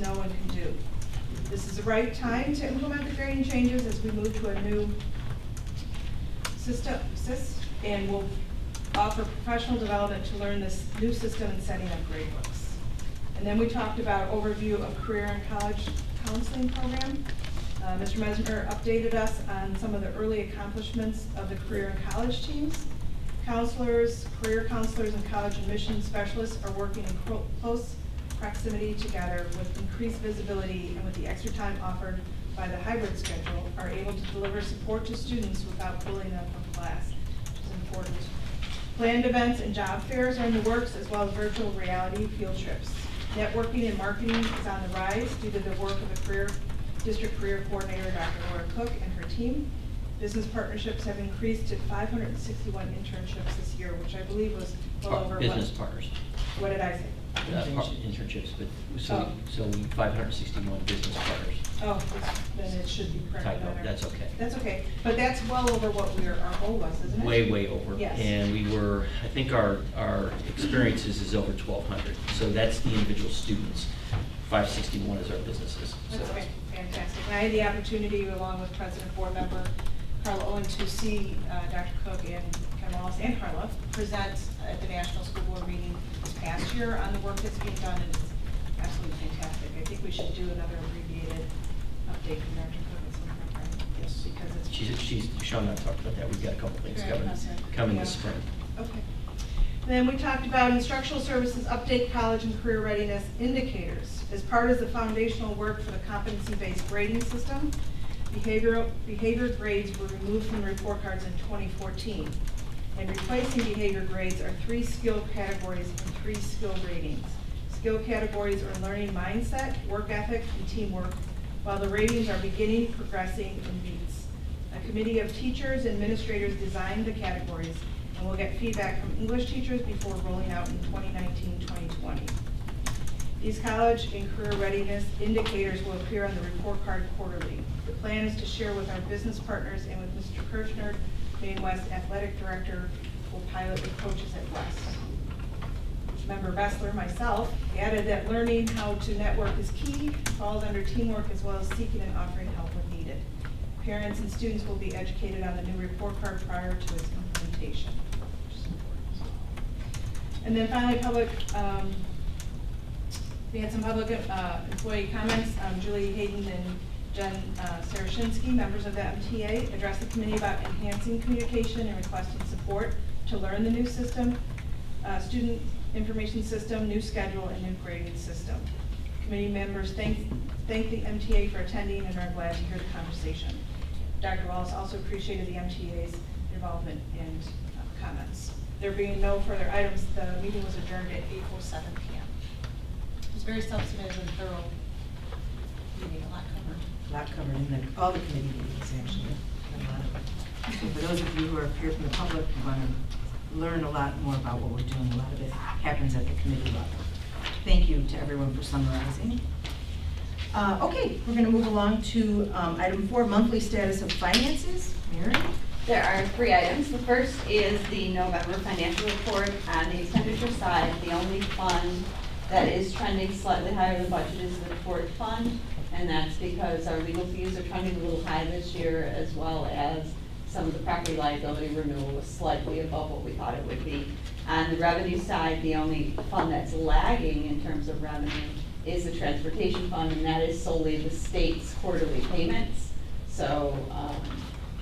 know and can do. This is the right time to implement the grading changes as we move to a new system, and we'll offer professional development to learn this new system and setting up grade books. And then we talked about overview of career and college counseling program. Mr. Mesmer updated us on some of the early accomplishments of the career and college teams. Counselors, career counselors, and college admissions specialists are working in close proximity together with increased visibility, and with the extra time offered by the hybrid schedule, are able to deliver support to students without pulling them from class, which is important. Planned events and job fairs are in the works, as well as virtual reality field trips. Networking and marketing is on the rise due to the work of the district career coordinator, Dr. Laura Cook, and her team. Business partnerships have increased to 561 internships this year, which I believe was well over business partners. What did I say? Internships, but so 561 business partners. Oh, then it should be corrected. Typo, that's okay. That's okay, but that's well over what our goal was, isn't it? Way over. Yes. And we were, I think our experiences is over 1,200. So that's the individual students. 561 is our businesses. That's okay, fantastic. And I had the opportunity, along with President Board Member Carla Owen, to see Dr. Cook and Ken Wallace and Carla present at the National School Board meeting this past year on the work that's being done, and it's absolutely fantastic. I think we should do another abbreviated update from Dr. Cook at some point, right? Yes, because it's... She's Sean and I talked about that. We've got a couple things coming this spring. Okay. Then we talked about instructional services update college and career readiness indicators. As part of the foundational work for the competency-based grading system, behavior grades were removed from the report cards in 2014. And replacing behavior grades are 3 skill categories and 3 skill ratings. Skill categories are learning mindset, work ethic, and teamwork, while the ratings are beginning, progressing, and meets. A committee of teachers and administrators designed the categories, and we'll get feedback from English teachers before rolling out in 2019-2020. These college and career readiness indicators will appear on the report card quarterly. The plan is to share with our business partners and with Mr. Kirchner, Maine West Athletic Director, will pilot with coaches at West. Member Bessler, myself, added that learning how to network is key, falls under teamwork, as well as seeking and offering help when needed. Parents and students will be educated on the new report card prior to its implementation. And then finally, we had some public employee comments. Julie Hayden and Jen Sarashinsky, members of the MTA, addressed the committee about enhancing communication and requesting support to learn the new system, student information system, new schedule, and new grading system. Committee members thank the MTA for attending and are glad to hear the conversation. Dr. Wallace also appreciated the MTA's involvement and comments. There being no further items, the meeting was adjourned at 8:07 p.m. It was very substantive and thorough meeting, a lot covered. In all the committee meetings, actually. A lot of it. So for those of you who are here from the public, who want to learn a lot more about what we're doing, a lot of it happens at the committee level. Thank you to everyone for summarizing. Okay, we're going to move along to item 4, monthly status of finances. Mary? There are 3 items. The first is the November financial report. On the expenditure side, the only fund that is trending slightly higher than budget is the tort fund, and that's because our legal fees are trending a little high this year, as well as some of the property liability renewal was slightly above what we thought it would be. On the revenue side, the only fund that's lagging in terms of revenue is the transportation fund, and that is solely the state's quarterly payments. So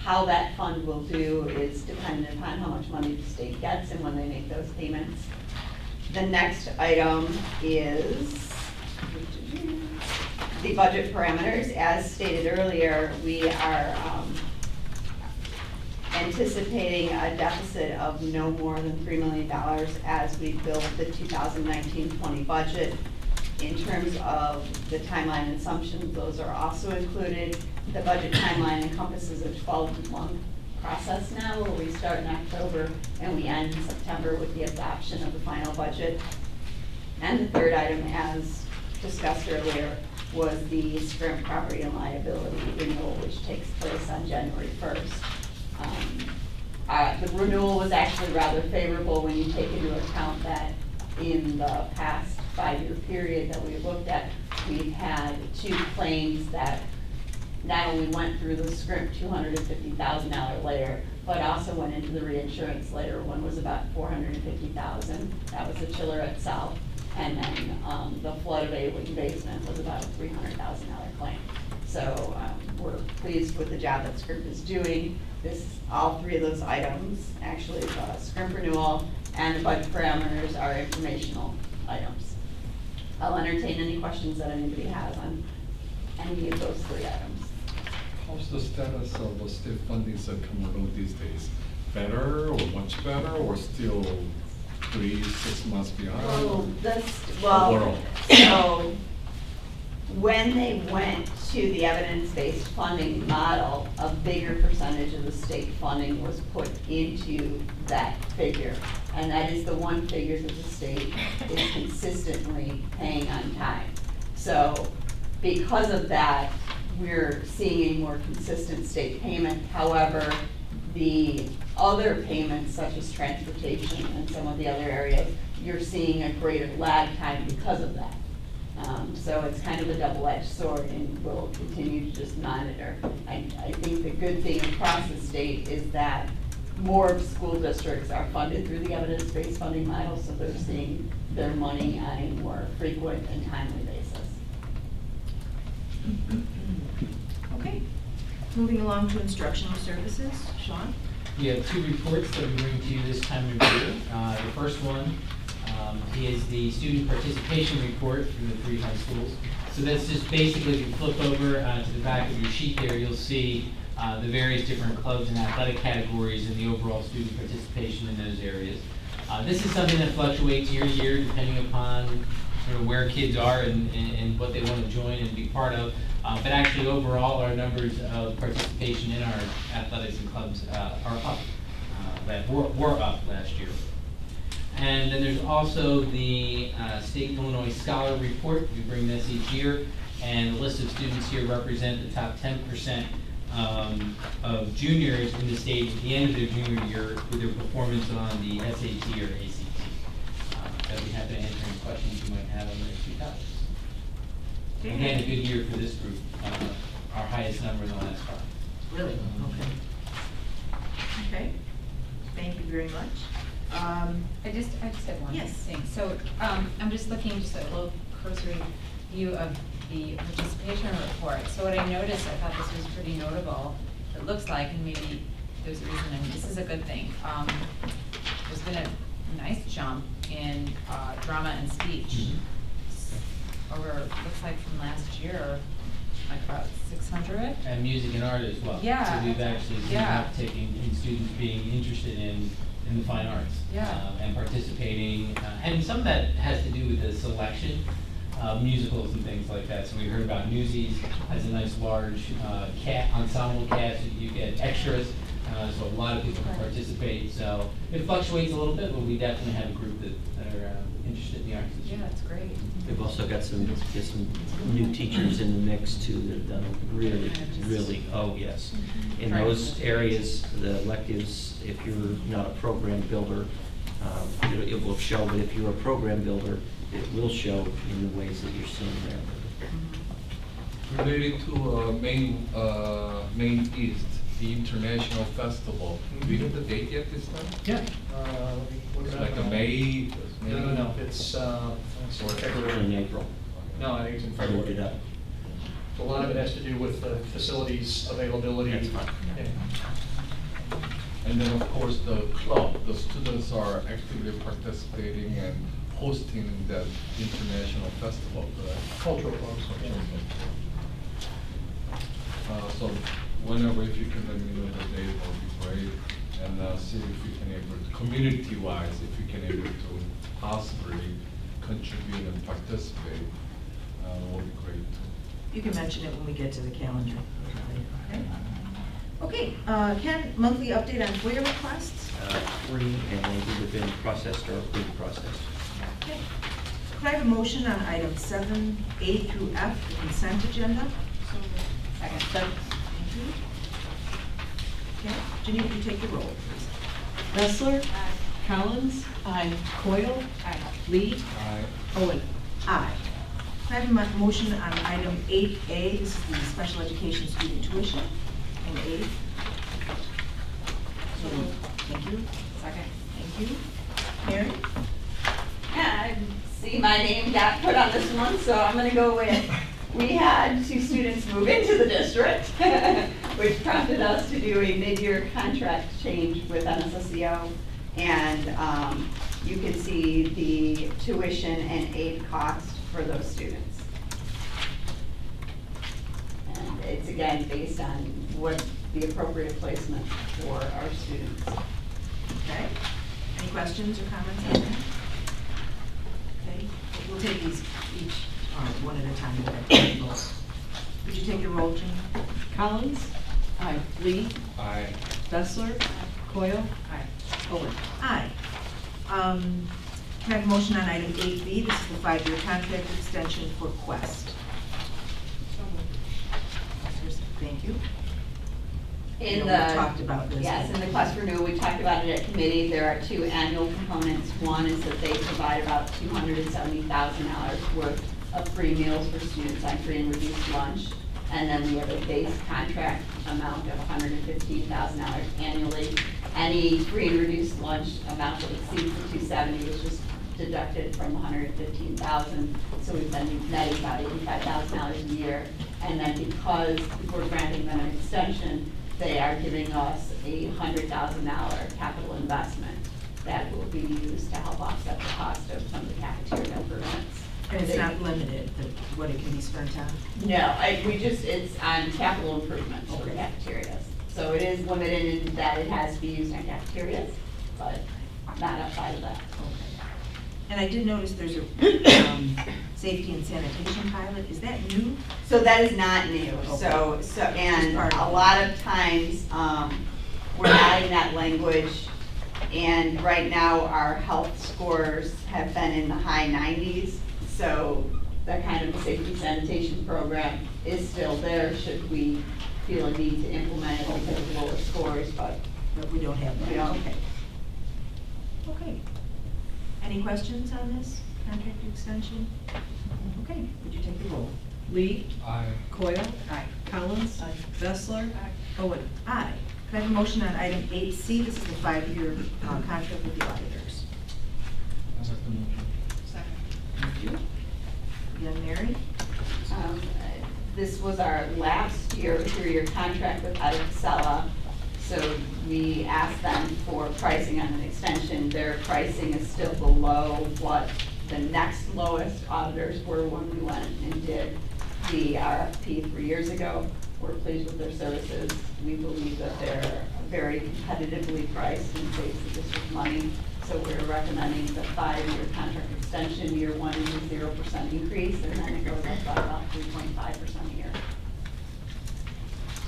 how that fund will do is dependent upon how much money the state gets and when they make those payments. The next item is the budget parameters. As stated earlier, we are anticipating a deficit of no more than $3 million as we build the 2019-20 budget. In terms of the timeline and assumptions, those are also included. The budget timeline encompasses a 12-month process now, where we start in October and we end in September with the adoption of the final budget. And the third item, as discussed earlier, was the Sprint property and liability renewal, which takes place on January 1st. The renewal was actually rather favorable when you take into account that in the past 5-year period that we looked at, we've had 2 claims that not only went through the script $250,000 layer, but also went into the reinsurance layer. One was about $450,000. That was the chiller itself. And then the flood basement was about a $300,000 claim. So we're pleased with the job that Scrimp is doing. All 3 of those items, actually the Scrimp renewal and the budget parameters are informational items. I'll entertain any questions that anybody has on any of those 3 items. How's the status of the state fundings that come along these days? Better or much better or still 3-6 months behind? Overall. So when they went to the evidence-based funding model, a bigger percentage of the state funding was put into that figure. And that is the one figure that the state is consistently paying on time. So because of that, we're seeing a more consistent state payment. However, the other payments such as transportation and some of the other areas, you're seeing a greater lag time because of that. So it's kind of a double-edged sword, and we'll continue to just monitor. I think the good thing across the state is that more school districts are funded through the evidence-based funding model, so they're seeing their money on a more frequent and timely basis. Okay, moving along to instructional services, Sean? We have 2 reports that we bring to you this time of year. The first one is the student participation report from the 3 high schools. So that's just basically, if you flip over to the back of your sheet there, you'll see the various different clubs and athletic categories and the overall student participation in those areas. This is something that fluctuates year to year depending upon sort of where kids are and what they want to join and be part of. But actually overall, our numbers of participation in our athletics and clubs are up, that were up last year. And then there's also the State Illinois Scholar Report. We bring this each year, and the list of students here represent the top 10% of juniors in the state at the end of their junior year with their performance on the SAT or ACT. I'd be happy to answer any questions you might have on those 2 topics. Again, a good year for this group, our highest number in the last 5. Really? Okay. Okay, thank you very much. I just had one Yes. thing. So, I'm just looking, just a little cursory view of the participation report. So what I noticed, I thought this was pretty notable. It looks like, and maybe there's a reason, and this is a good thing. There's been a nice jump in drama and speech over, looks like from last year, like about 600. And music and art as well. Yeah. So we've actually seen an Yeah. uptick in students being interested in the fine arts. Yeah. And participating, and some of that has to do with the selection of musicals and things like that. So we heard about Newsies has a nice large ensemble cast, you get extras, so a lot of people can participate. So it fluctuates a little bit, but we definitely have a group that are interested in the arts this year. Yeah, it's great. We've also got some new teachers in the mix too that have done really, oh yes. In those areas, the electives, if you're not a program builder, it will show, but if you're a program builder, it will show in the ways that you're seeing there. Related to Main East, the international festival, do you know the date yet this time? Yeah. Let me It's look it like up. a May? No, it's, Or February. in April. No, I think it's in I looked February. it up. A lot of it has to do with the facilities availability. That's fine. Yeah. And then, of course, the club, the students are actively participating and hosting that international festival, correct? Cultural clubs, yeah. So whenever, if you can let me know the date, that would be great. And see if we can able, community-wise, if we can able to possibly contribute and participate, would be great too. You can mention it when we get to the calendar. Okay, Ken, monthly update on FOIA requests? 3, and they've either been processed or being processed. Okay. Could I have a motion on items 7A through F, the consent agenda? Second. Thank you. Okay, Janine, would you take the roll, please? Wrestler. Collins. Coyle. Aye. Lee. Aye. Owen. Aye. Can I have a motion on item 8A? This is the special education student tuition in 8. Thank you. Second. Thank you. Mary? Yeah, I see my name got put on this one, so I'm gonna go with, we had 2 students move into the district, which prompted us to do a mid-year contract change with NSSEO. And you can see the tuition and aid cost for those students. And it's again based on what the appropriate placement for our students. Okay. Any questions or comments on that? Okay, we'll take these each one at a time. Would you take the roll, Jean? Collins? Aye. Lee? I, Bessler? Coyle? Aye. Owen? Aye. Can I have a motion on item 8B? This is the 5-year contract extension for Quest. Thank you. In We the, talked about this. yes, in the Quest renewal, we talked about it at committee. There are 2 annual components. One is that they provide about $270,000 worth of free meals for students on free and reduced lunch. And then we have a base contract amount of $115,000 annually. Any free and reduced lunch amount that exceeds the $270,000 is just deducted from $115,000. So we've been netting about $85,000 a year. And then because we're granting them an extension, they are giving us a $100,000 capital investment that will be used to help offset the cost of some of the cafeteria improvements. And it's not limited, what it can be spent on? No, it's on capital improvements for Okay. cafeterias. So it is limited in that it has to be used on cafeterias, but not outside of that. Okay. And I did notice there's a safety and sanitation pilot. Is that new? So that is not new. So, Just and part of a it. lot of times, we're adding that language. And right now, our health scores have been in the high 90s. So that kind of safety sanitation program is still there should we feel a need to implement it because of lower scores, but But we don't have that? We don't. Okay. Okay. Any questions on this contract extension? Okay, would you take the roll? Lee? I, Coyle? Aye. Collins? Bessler? Owen? Aye. Can I have a motion on item 8C? This is the 5-year contract with the auditors. Second. Thank you. Again, Mary? This was our last year of a 3-year contract with Ed Casella. So we asked them for pricing on an extension. Their pricing is still below what the next lowest auditors were when we went and did the RFP 3 years ago. We're pleased with their services. We believe that they're very competitively priced and saves the district money. So we're recommending the 5-year contract extension. Year 1 is a 0% increase, and then it goes up by about 3.5% a year.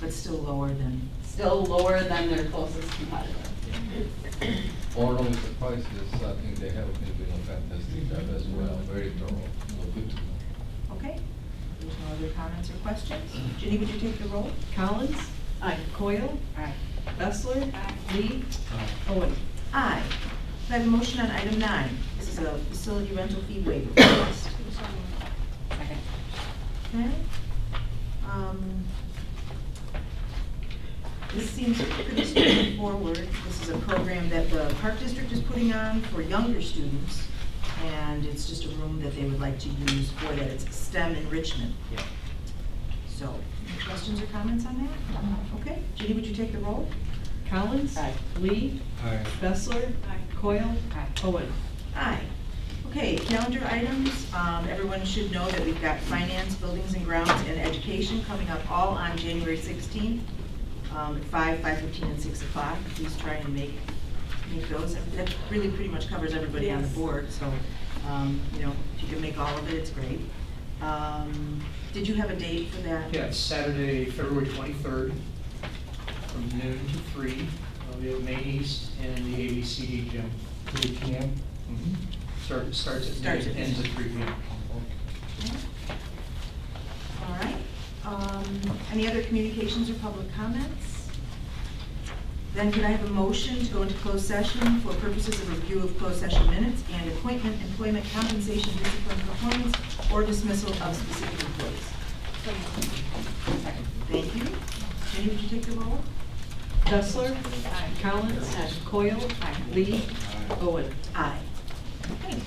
But still lower than, Still lower than their closest competitor. along with the prices, I think they have been doing a fantastic job as well, very thorough, so good to know. okay? There's no other comments or questions? Ginny, would you take the roll? Collins? Aye. Coyle? Aye. Bessler? Lee? Owen? Aye. Can I have a motion on item 9? This is a facility rental fee waiver request. Second. Okay. This seems pretty straightforward. This is a program that the Park District is putting on for younger students, and it's just a room that they would like to use for that. It's STEM enrichment. Yeah. So, any questions or comments on that? Okay. Ginny, would you take the roll? Collins? Aye. Lee? I, Bessler? Coyle? Aye. Owen? Aye. Okay, calendar items. Everyone should know that we've got finance, buildings and grounds, and education coming up all on January 16th at 5, 5:15, and 6 o'clock. Please try and make those. And that really pretty much covers everybody on the board, so, you know, if you can make all of it, it's great. Did you have a date for that? Yeah, it's Saturday, February 23rd, from noon to 3. We have Main East and the ABCD gym. 3 p.m.? Starts at Starts noon, at ends noon. at 3 p.m. All right. Any other communications or public comments? Then could I have a motion to go into closed session for purposes of review of closed session minutes and appointment, employment, compensation, discipline, performance, or dismissal of specific employees? Thank you. Jenny, would you take the roll? Dessler. Collins. Coyle. Lee. Owen. Aye. Okay.